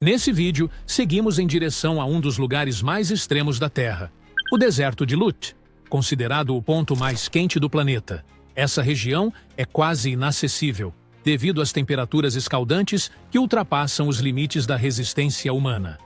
Nesse vídeo, seguimos em direção a um dos lugares mais extremos da Terra, o deserto de Lut, considerado o ponto mais quente do planeta. Essa região é quase inacessível, devido às temperaturas escaldantes que ultrapassam os limites da resistência humana.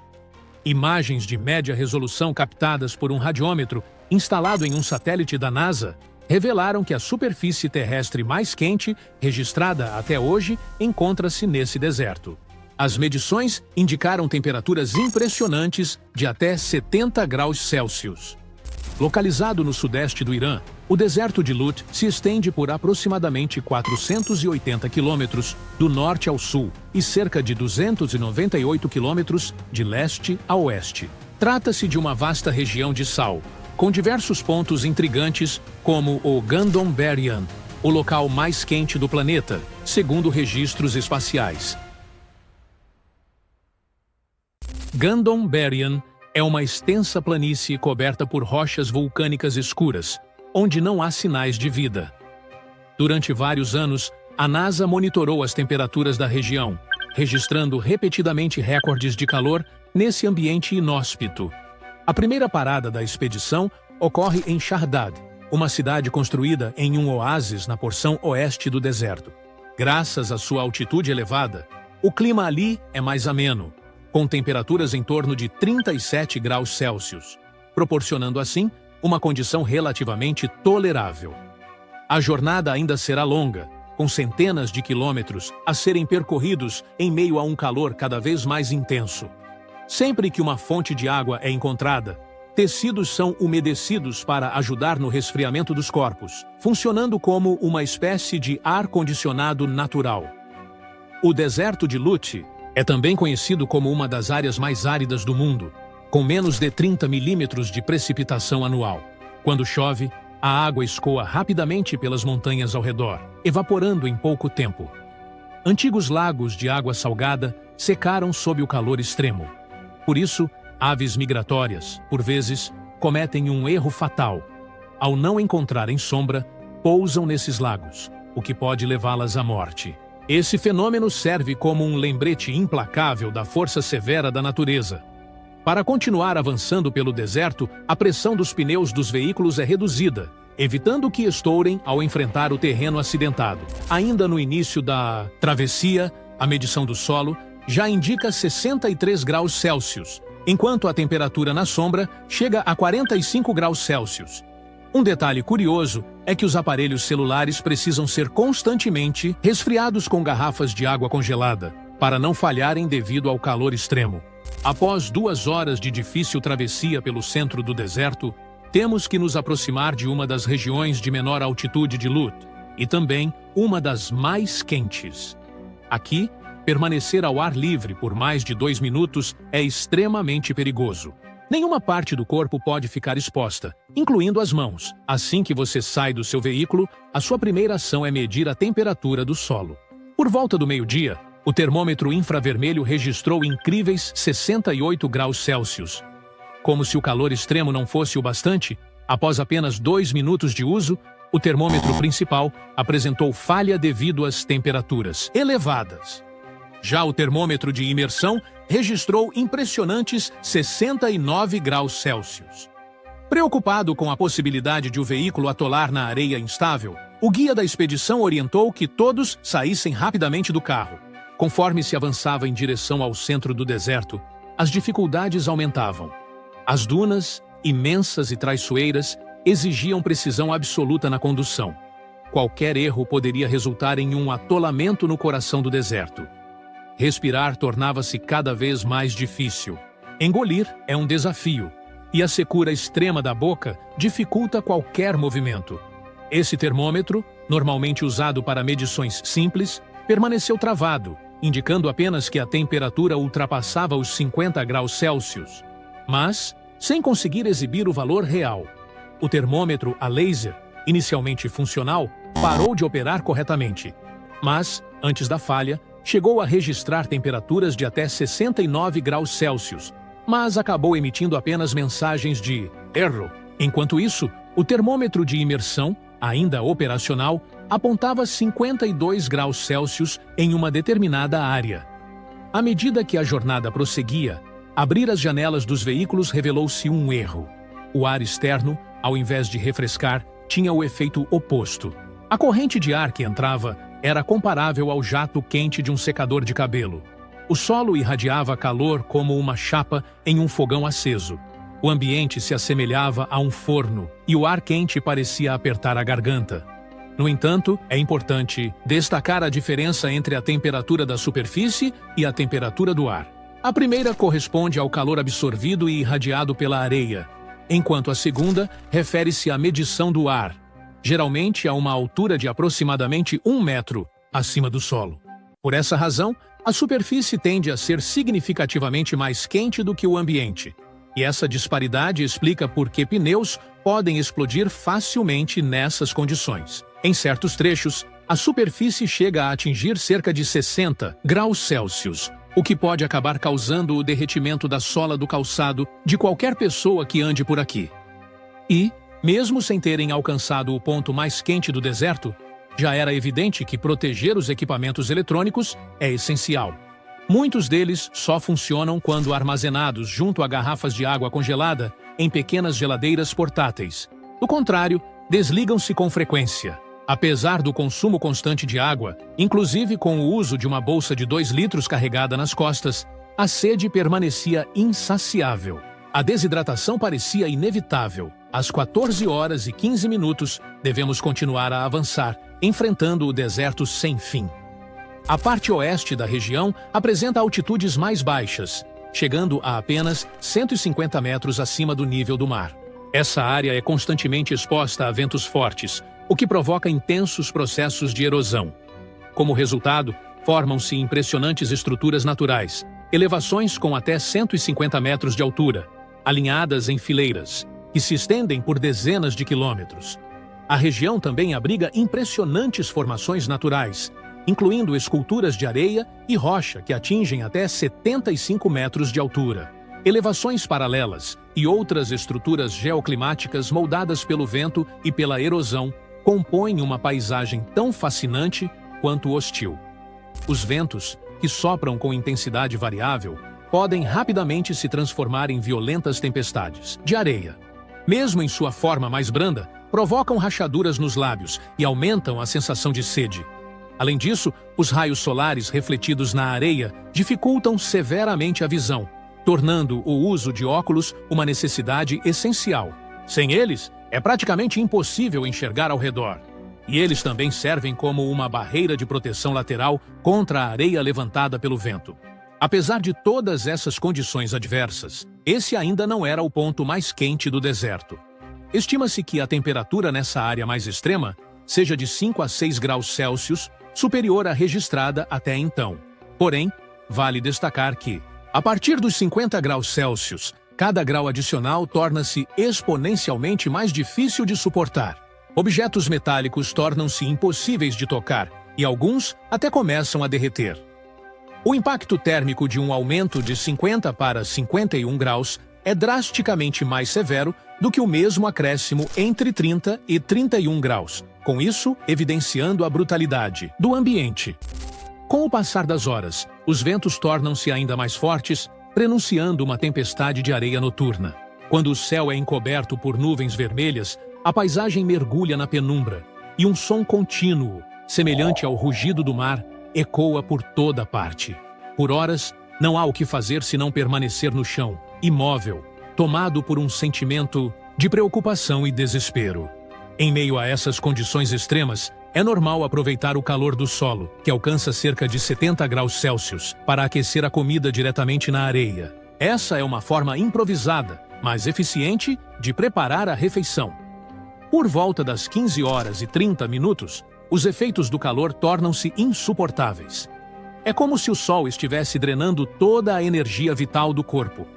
Imagens de média resolução captadas por um radiômetro instalado em um satélite da NASA revelaram que a superfície terrestre mais quente registrada até hoje encontra-se nesse deserto. As medições indicaram temperaturas impressionantes de até 70 graus Celsius. Localizado no sudeste do Irã, o deserto de Lut se estende por aproximadamente 480 quilômetros do norte ao sul e cerca de 298 quilômetros de leste a oeste. Trata-se de uma vasta região de sal, com diversos pontos intrigantes como o Gandon Berrian, o local mais quente do planeta, segundo registros espaciais. Gandon Berrian é uma extensa planície coberta por rochas vulcânicas escuras, onde não há sinais de vida. Durante vários anos, a NASA monitorou as temperaturas da região, registrando repetidamente recordes de calor nesse ambiente inóspito. A primeira parada da expedição ocorre em Shahrdad, uma cidade construída em um oásis na porção oeste do deserto. Graças à sua altitude elevada, o clima ali é mais ameno, com temperaturas em torno de 37 graus Celsius, proporcionando assim uma condição relativamente tolerável. A jornada ainda será longa, com centenas de quilômetros a serem percorridos em meio a um calor cada vez mais intenso. Sempre que uma fonte de água é encontrada, tecidos são umedecidos para ajudar no resfriamento dos corpos, funcionando como uma espécie de ar-condicionado natural. O deserto de Lut é também conhecido como uma das áreas mais áridas do mundo, com menos de 30 milímetros de precipitação anual. Quando chove, a água escoa rapidamente pelas montanhas ao redor, evaporando em pouco tempo. Antigos lagos de água salgada secaram sob o calor extremo. Por isso, aves migratórias, por vezes, cometem um erro fatal. Ao não encontrarem sombra, pousam nesses lagos, o que pode levá-las à morte. Esse fenômeno serve como um lembrete implacável da força severa da natureza. Para continuar avançando pelo deserto, a pressão dos pneus dos veículos é reduzida, evitando que estourem ao enfrentar o terreno acidentado. Ainda no início da travessia, a medição do solo já indica 63 graus Celsius, enquanto a temperatura na sombra chega a 45 graus Celsius. Um detalhe curioso é que os aparelhos celulares precisam ser constantemente resfriados com garrafas de água congelada, para não falharem devido ao calor extremo. Após 2 horas de difícil travessia pelo centro do deserto, temos que nos aproximar de uma das regiões de menor altitude de Lut, e também uma das mais quentes. Aqui, permanecer ao ar livre por mais de 2 minutos é extremamente perigoso. Nenhuma parte do corpo pode ficar exposta, incluindo as mãos. Assim que você sai do seu veículo, a sua primeira ação é medir a temperatura do solo. Por volta do meio-dia, o termômetro infravermelho registrou incríveis 68 graus Celsius. Como se o calor extremo não fosse o bastante, após apenas 2 minutos de uso, o termômetro principal apresentou falha devido às temperaturas elevadas. Já o termômetro de imersão registrou impressionantes 69 graus Celsius. Preocupado com a possibilidade de o veículo atolar na areia instável, o guia da expedição orientou que todos saíssem rapidamente do carro. Conforme se avançava em direção ao centro do deserto, as dificuldades aumentavam. As dunas, imensas e traiçoeiras, exigiam precisão absoluta na condução. Qualquer erro poderia resultar em um atolamento no coração do deserto. Respirar tornava-se cada vez mais difícil. Engolir é um desafio, e a secura extrema da boca dificulta qualquer movimento. Esse termômetro, normalmente usado para medições simples, permaneceu travado, indicando apenas que a temperatura ultrapassava os 50 graus Celsius. Mas, sem conseguir exibir o valor real, o termômetro a laser, inicialmente funcional, parou de operar corretamente. Mas, antes da falha, chegou a registrar temperaturas de até 69 graus Celsius, mas acabou emitindo apenas mensagens de erro. Enquanto isso, o termômetro de imersão, ainda operacional, apontava 52 graus Celsius em uma determinada área. À medida que a jornada prosseguia, abrir as janelas dos veículos revelou-se um erro. O ar externo, ao invés de refrescar, tinha o efeito oposto. A corrente de ar que entrava era comparável ao jato quente de um secador de cabelo. O solo irradiava calor como uma chapa em um fogão aceso. O ambiente se assemelhava a um forno e o ar quente parecia apertar a garganta. No entanto, é importante destacar a diferença entre a temperatura da superfície e a temperatura do ar. A primeira corresponde ao calor absorvido e irradiado pela areia, enquanto a segunda refere-se à medição do ar, geralmente a uma altura de aproximadamente 1 metro acima do solo. Por essa razão, a superfície tende a ser significativamente mais quente do que o ambiente. E essa disparidade explica por que pneus podem explodir facilmente nessas condições. Em certos trechos, a superfície chega a atingir cerca de 60 graus Celsius, o que pode acabar causando o derretimento da sola do calçado de qualquer pessoa que ande por aqui. E, mesmo sem terem alcançado o ponto mais quente do deserto, já era evidente que proteger os equipamentos eletrônicos é essencial. Muitos deles só funcionam quando armazenados junto a garrafas de água congelada em pequenas geladeiras portáteis. Do contrário, desligam-se com frequência. Apesar do consumo constante de água, inclusive com o uso de uma bolsa de 2 litros carregada nas costas, a sede permanecia insaciável. A desidratação parecia inevitável. Às 14 horas e 15 minutos, devemos continuar a avançar, enfrentando o deserto sem fim. A parte oeste da região apresenta altitudes mais baixas, chegando a apenas 150 metros acima do nível do mar. Essa área é constantemente exposta a ventos fortes, o que provoca intensos processos de erosão. Como resultado, formam-se impressionantes estruturas naturais, elevações com até 150 metros de altura, alinhadas em fileiras, que se estendem por dezenas de quilômetros. A região também abriga impressionantes formações naturais, incluindo esculturas de areia e rocha que atingem até 75 metros de altura, elevações paralelas e outras estruturas geoclimáticas moldadas pelo vento e pela erosão compõem uma paisagem tão fascinante quanto hostil. Os ventos, que sopram com intensidade variável, podem rapidamente se transformar em violentas tempestades de areia. Mesmo em sua forma mais branda, provocam rachaduras nos lábios e aumentam a sensação de sede. Além disso, os raios solares refletidos na areia dificultam severamente a visão, tornando o uso de óculos uma necessidade essencial. Sem eles, é praticamente impossível enxergar ao redor. E eles também servem como uma barreira de proteção lateral contra a areia levantada pelo vento. Apesar de todas essas condições adversas, esse ainda não era o ponto mais quente do deserto. Estima-se que a temperatura nessa área mais extrema seja de 5 a 6 graus Celsius, superior à registrada até então. Porém, vale destacar que, a partir dos 50 graus Celsius, cada grau adicional torna-se exponencialmente mais difícil de suportar. Objetos metálicos tornam-se impossíveis de tocar e alguns até começam a derreter. O impacto térmico de um aumento de 50 para 51 graus é drasticamente mais severo do que o mesmo acréscimo entre 30 e 31 graus, com isso evidenciando a brutalidade do ambiente. Com o passar das horas, os ventos tornam-se ainda mais fortes, prenunciando uma tempestade de areia noturna. Quando o céu é encoberto por nuvens vermelhas, a paisagem mergulha na penumbra, e um som contínuo, semelhante ao rugido do mar, ecoa por toda parte. Por horas, não há o que fazer senão permanecer no chão, imóvel, tomado por um sentimento de preocupação e desespero. Em meio a essas condições extremas, é normal aproveitar o calor do solo, que alcança cerca de 70 graus Celsius, para aquecer a comida diretamente na areia. Essa é uma forma improvisada, mas eficiente, de preparar a refeição. Por volta das 15 horas e 30 minutos, os efeitos do calor tornam-se insuportáveis. É como se o sol estivesse drenando toda a energia vital do corpo.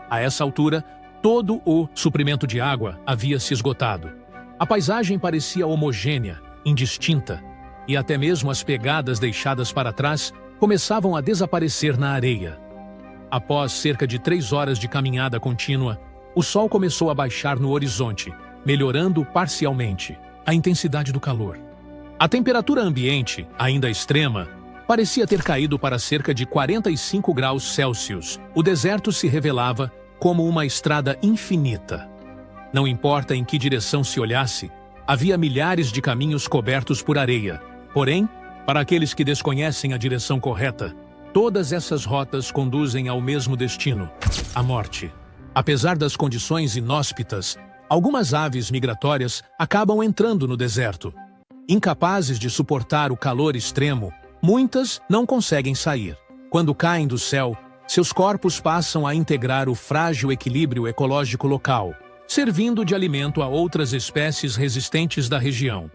A essa altura, todo o suprimento de água havia se esgotado. A paisagem parecia homogênea, indistinta, e até mesmo as pegadas deixadas para trás começavam a desaparecer na areia. Após cerca de 3 horas de caminhada contínua, o sol começou a baixar no horizonte, melhorando parcialmente a intensidade do calor. A temperatura ambiente, ainda extrema, parecia ter caído para cerca de 45 graus Celsius. O deserto se revelava como uma estrada infinita. Não importa em que direção se olhasse, havia milhares de caminhos cobertos por areia. Porém, para aqueles que desconhecem a direção correta, todas essas rotas conduzem ao mesmo destino, a morte. Apesar das condições inóspitas, algumas aves migratórias acabam entrando no deserto. Incapazes de suportar o calor extremo, muitas não conseguem sair. Quando caem do céu, seus corpos passam a integrar o frágil equilíbrio ecológico local, servindo de alimento a outras espécies resistentes da região.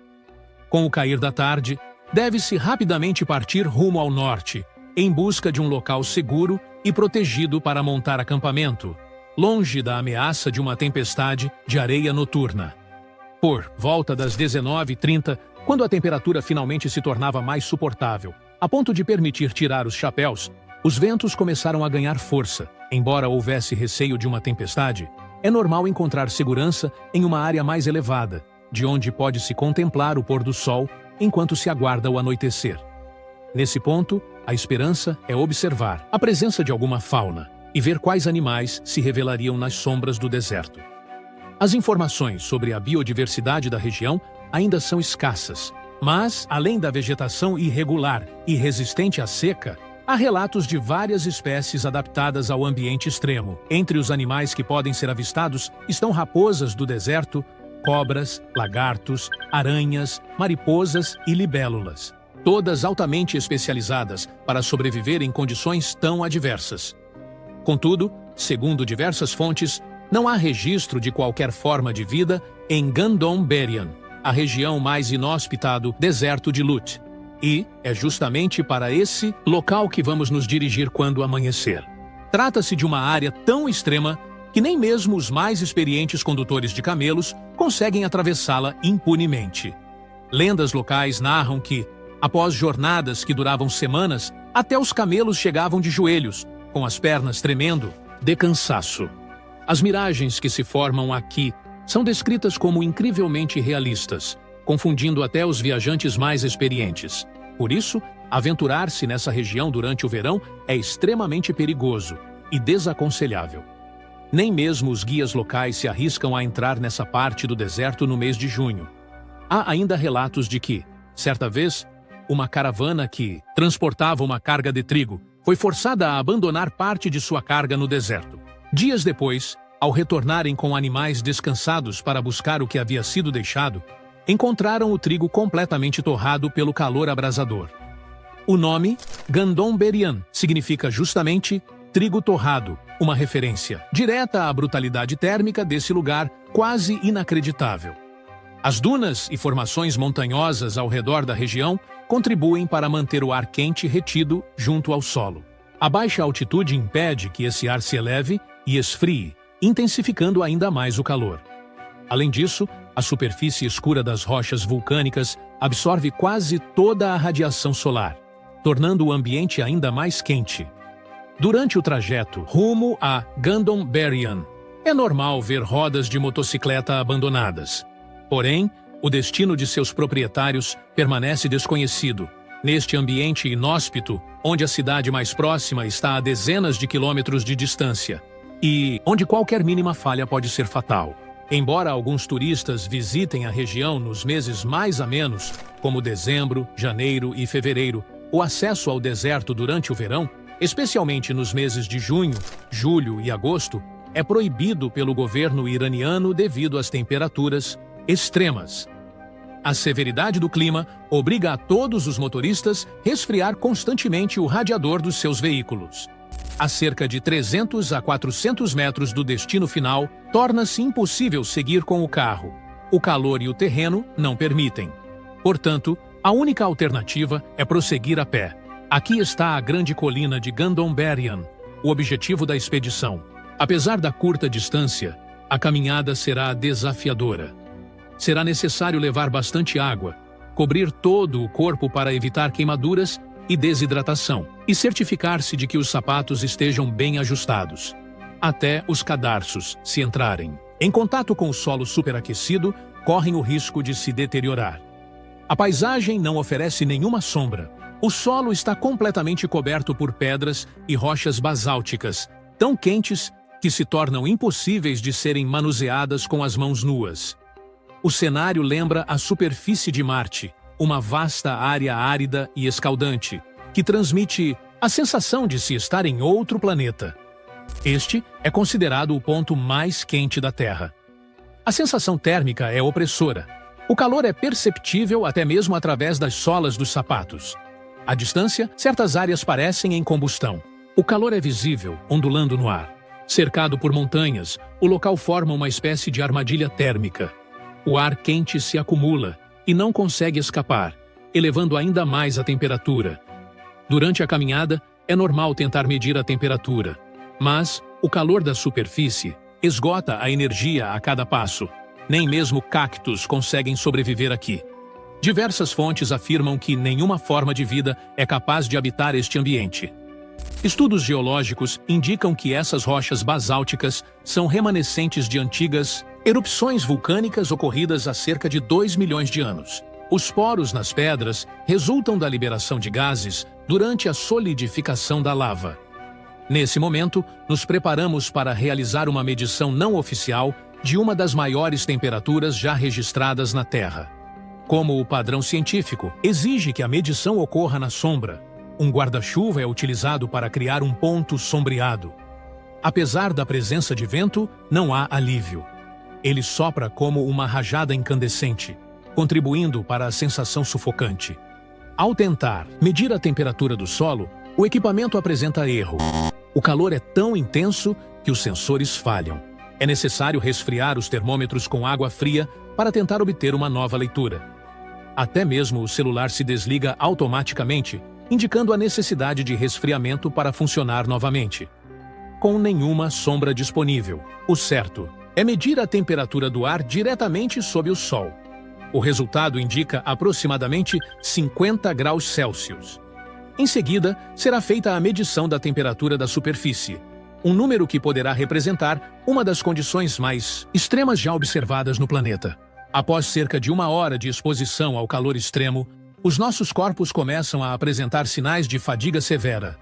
Com o cair da tarde, deve-se rapidamente partir rumo ao norte, em busca de um local seguro e protegido para montar acampamento, longe da ameaça de uma tempestade de areia noturna. Por volta das 19h30, quando a temperatura finalmente se tornava mais suportável, a ponto de permitir tirar os chapéus, os ventos começaram a ganhar força. Embora houvesse receio de uma tempestade, é normal encontrar segurança em uma área mais elevada, de onde pode-se contemplar o pôr do sol enquanto se aguarda o anoitecer. Nesse ponto, a esperança é observar a presença de alguma fauna e ver quais animais se revelariam nas sombras do deserto. As informações sobre a biodiversidade da região ainda são escassas, mas, além da vegetação irregular e resistente à seca, há relatos de várias espécies adaptadas ao ambiente extremo. Entre os animais que podem ser avistados estão raposas do deserto, cobras, lagartos, aranhas, mariposas e libélulas, todas altamente especializadas para sobreviver em condições tão adversas. Contudo, segundo diversas fontes, não há registro de qualquer forma de vida em Gandon Berien, a região mais inóspita do deserto de Lut. E é justamente para esse local que vamos nos dirigir quando amanhecer. Trata-se de uma área tão extrema que nem mesmo os mais experientes condutores de camelos conseguem atravessá-la impunemente. Lendas locais narram que, após jornadas que duravam semanas, até os camelos chegavam de joelhos, com as pernas tremendo, de cansaço. As miragens que se formam aqui são descritas como incrivelmente realistas, confundindo até os viajantes mais experientes. Por isso, aventurar-se nessa região durante o verão é extremamente perigoso e desaconselhável. Nem mesmo os guias locais se arriscam a entrar nessa parte do deserto no mês de junho. Há ainda relatos de que, certa vez, uma caravana que transportava uma carga de trigo foi forçada a abandonar parte de sua carga no deserto. Dias depois, ao retornarem com animais descansados para buscar o que havia sido deixado, encontraram o trigo completamente torrado pelo calor abrasador. O nome, Gandon Berien, significa justamente trigo torrado, uma referência direta à brutalidade térmica desse lugar quase inacreditável. As dunas e formações montanhosas ao redor da região contribuem para manter o ar quente retido junto ao solo. A baixa altitude impede que esse ar se eleve e esfrie, intensificando ainda mais o calor. Além disso, a superfície escura das rochas vulcânicas absorve quase toda a radiação solar, tornando o ambiente ainda mais quente. Durante o trajeto rumo a Gandon Berien, é normal ver rodas de motocicleta abandonadas. Porém, o destino de seus proprietários permanece desconhecido. Neste ambiente inóspito, onde a cidade mais próxima está a dezenas de quilômetros de distância, e onde qualquer mínima falha pode ser fatal. Embora alguns turistas visitem a região nos meses mais amenos, como dezembro, janeiro e fevereiro, o acesso ao deserto durante o verão, especialmente nos meses de junho, julho e agosto, é proibido pelo governo iraniano devido às temperaturas extremas. A severidade do clima obriga a todos os motoristas a resfriar constantemente o radiador dos seus veículos. A cerca de 300 a 400 metros do destino final, torna-se impossível seguir com o carro. O calor e o terreno não permitem. Portanto, a única alternativa é prosseguir a pé. Aqui está a grande colina de Gandon Berien, o objetivo da expedição. Apesar da curta distância, a caminhada será desafiadora. Será necessário levar bastante água, cobrir todo o corpo para evitar queimaduras e desidratação, e certificar-se de que os sapatos estejam bem ajustados, até os cadarços, se entrarem em contato com o solo superaquecido, correm o risco de se deteriorar. A paisagem não oferece nenhuma sombra, O solo está completamente coberto por pedras e rochas basálticas, tão quentes que se tornam impossíveis de serem manuseadas com as mãos nuas. O cenário lembra a superfície de Marte, uma vasta área árida e escaldante, que transmite a sensação de se estar em outro planeta. Este é considerado o ponto mais quente da Terra. A sensação térmica é opressora. O calor é perceptível até mesmo através das solas dos sapatos. À distância, certas áreas parecem em combustão. O calor é visível, ondulando no ar. Cercado por montanhas, o local forma uma espécie de armadilha térmica. O ar quente se acumula e não consegue escapar, elevando ainda mais a temperatura. Durante a caminhada, é normal tentar medir a temperatura, mas o calor da superfície esgota a energia a cada passo. Nem mesmo cactos conseguem sobreviver aqui. Diversas fontes afirmam que nenhuma forma de vida é capaz de habitar este ambiente. Estudos geológicos indicam que essas rochas basálticas são remanescentes de antigas erupções vulcânicas ocorridas há cerca de 2 milhões de anos. Os poros nas pedras resultam da liberação de gases durante a solidificação da lava. Nesse momento, nos preparamos para realizar uma medição não oficial de uma das maiores temperaturas já registradas na Terra. Como o padrão científico exige que a medição ocorra na sombra, um guarda-chuva é utilizado para criar um ponto sombreado. Apesar da presença de vento, não há alívio. Ele sopra como uma rajada incandescente, contribuindo para a sensação sufocante. Ao tentar medir a temperatura do solo, o equipamento apresenta erro. O calor é tão intenso que os sensores falham. É necessário resfriar os termômetros com água fria para tentar obter uma nova leitura. Até mesmo o celular se desliga automaticamente, indicando a necessidade de resfriamento para funcionar novamente. Com nenhuma sombra disponível, o certo é medir a temperatura do ar diretamente sob o sol. O resultado indica aproximadamente 50 graus Celsius. Em seguida, será feita a medição da temperatura da superfície, um número que poderá representar uma das condições mais extremas já observadas no planeta. Após cerca de 1 hora de exposição ao calor extremo, os nossos corpos começam a apresentar sinais de fadiga severa.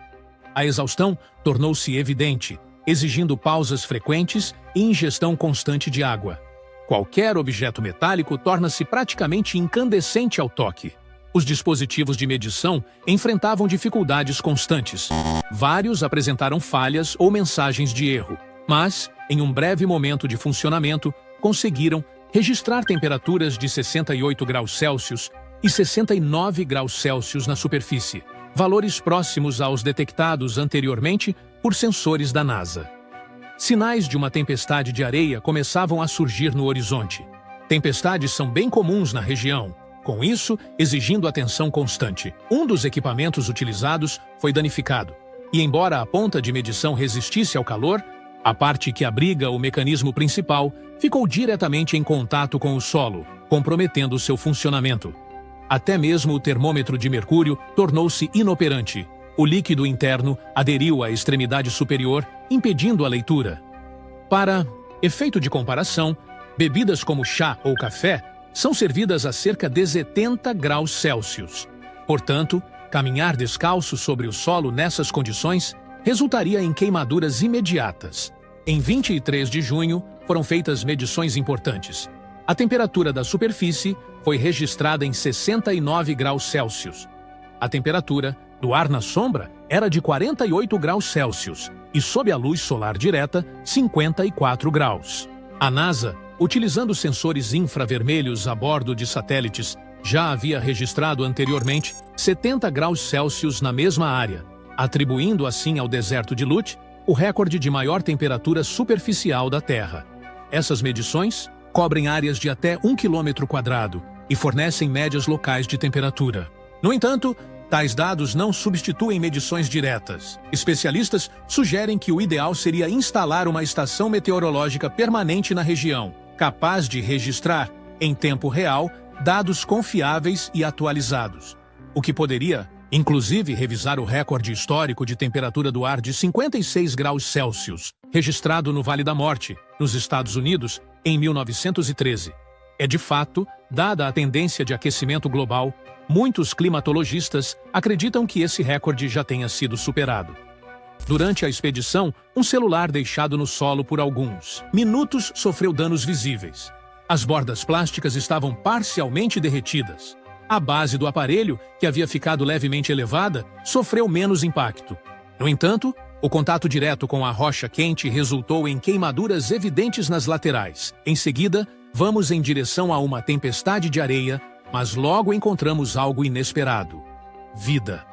A exaustão tornou-se evidente, exigindo pausas frequentes e ingestão constante de água. Qualquer objeto metálico torna-se praticamente incandescente ao toque. Os dispositivos de medição enfrentavam dificuldades constantes. Vários apresentaram falhas ou mensagens de erro, mas, em um breve momento de funcionamento, conseguiram registrar temperaturas de 68 graus Celsius e 69 graus Celsius na superfície, valores próximos aos detectados anteriormente por sensores da NASA. Sinais de uma tempestade de areia começavam a surgir no horizonte. Tempestades são bem comuns na região, com isso exigindo atenção constante. Um dos equipamentos utilizados foi danificado, e embora a ponta de medição resistisse ao calor, a parte que abriga o mecanismo principal ficou diretamente em contato com o solo, comprometendo seu funcionamento. Até mesmo o termômetro de mercúrio tornou-se inoperante. O líquido interno aderiu à extremidade superior, impedindo a leitura. Para efeito de comparação, bebidas como chá ou café são servidas a cerca de 70 graus Celsius. Portanto, caminhar descalço sobre o solo nessas condições resultaria em queimaduras imediatas. Em 23 de junho, foram feitas medições importantes. A temperatura da superfície foi registrada em 69 graus Celsius. A temperatura do ar na sombra era de 48 graus Celsius e, sob a luz solar direta, 54 graus. A NASA, utilizando sensores infravermelhos a bordo de satélites, já havia registrado anteriormente 70 graus Celsius na mesma área, atribuindo assim ao deserto de Lutz o recorde de maior temperatura superficial da Terra. Essas medições cobrem áreas de até 1 km² e fornecem médias locais de temperatura. No entanto, tais dados não substituem medições diretas. Especialistas sugerem que o ideal seria instalar uma estação meteorológica permanente na região, capaz de registrar, em tempo real, dados confiáveis e atualizados, o que poderia, inclusive, revisar o recorde histórico de temperatura do ar de 56 graus Celsius, registrado no Vale da Morte, nos Estados Unidos, em 1913. É de fato, dada a tendência de aquecimento global, muitos climatologistas acreditam que esse recorde já tenha sido superado. Durante a expedição, um celular deixado no solo por alguns minutos sofreu danos visíveis. As bordas plásticas estavam parcialmente derretidas. A base do aparelho, que havia ficado levemente elevada, sofreu menos impacto. No entanto, o contato direto com a rocha quente resultou em queimaduras evidentes nas laterais. Em seguida, vamos em direção a uma tempestade de areia, mas logo encontramos algo inesperado: vida.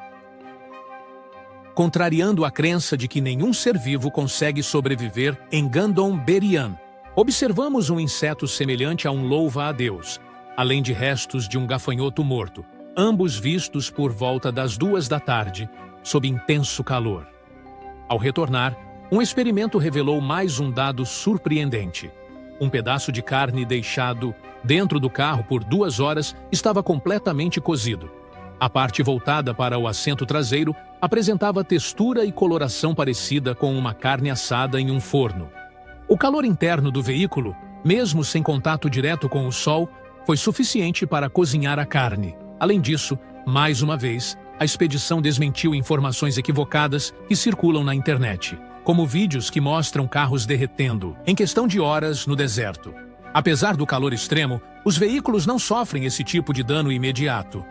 Contrariando a crença de que nenhum ser vivo consegue sobreviver em Gandon Berrian, observamos um inseto semelhante a um louva-a-Deus, além de restos de um gafanhoto morto, ambos vistos por volta das 2 da tarde, sob intenso calor. Ao retornar, um experimento revelou mais um dado surpreendente. Um pedaço de carne deixado dentro do carro por 2 horas estava completamente cozido. A parte voltada para o assento traseiro apresentava textura e coloração parecida com uma carne assada em um forno. O calor interno do veículo, mesmo sem contato direto com o sol, foi suficiente para cozinhar a carne. Além disso, mais uma vez, a expedição desmentiu informações equivocadas que circulam na internet, como vídeos que mostram carros derretendo em questão de horas no deserto. Apesar do calor extremo, os veículos não sofrem esse tipo de dano imediato.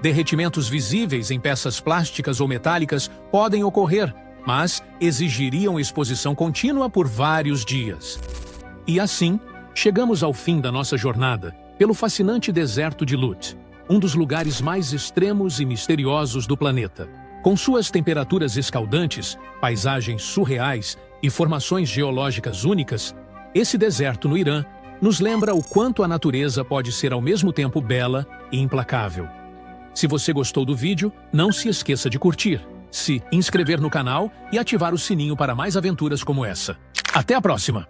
Derretimentos visíveis em peças plásticas ou metálicas podem ocorrer, mas exigiriam exposição contínua por vários dias. E assim, chegamos ao fim da nossa jornada pelo fascinante deserto de Lut, um dos lugares mais extremos e misteriosos do planeta. Com suas temperaturas escaldantes, paisagens surreais e formações geológicas únicas, esse deserto no Irã nos lembra o quanto a natureza pode ser ao mesmo tempo bela e implacável. Se você gostou do vídeo, não se esqueça de curtir, se inscrever no canal e ativar o sininho para mais aventuras como essa. Até a próxima!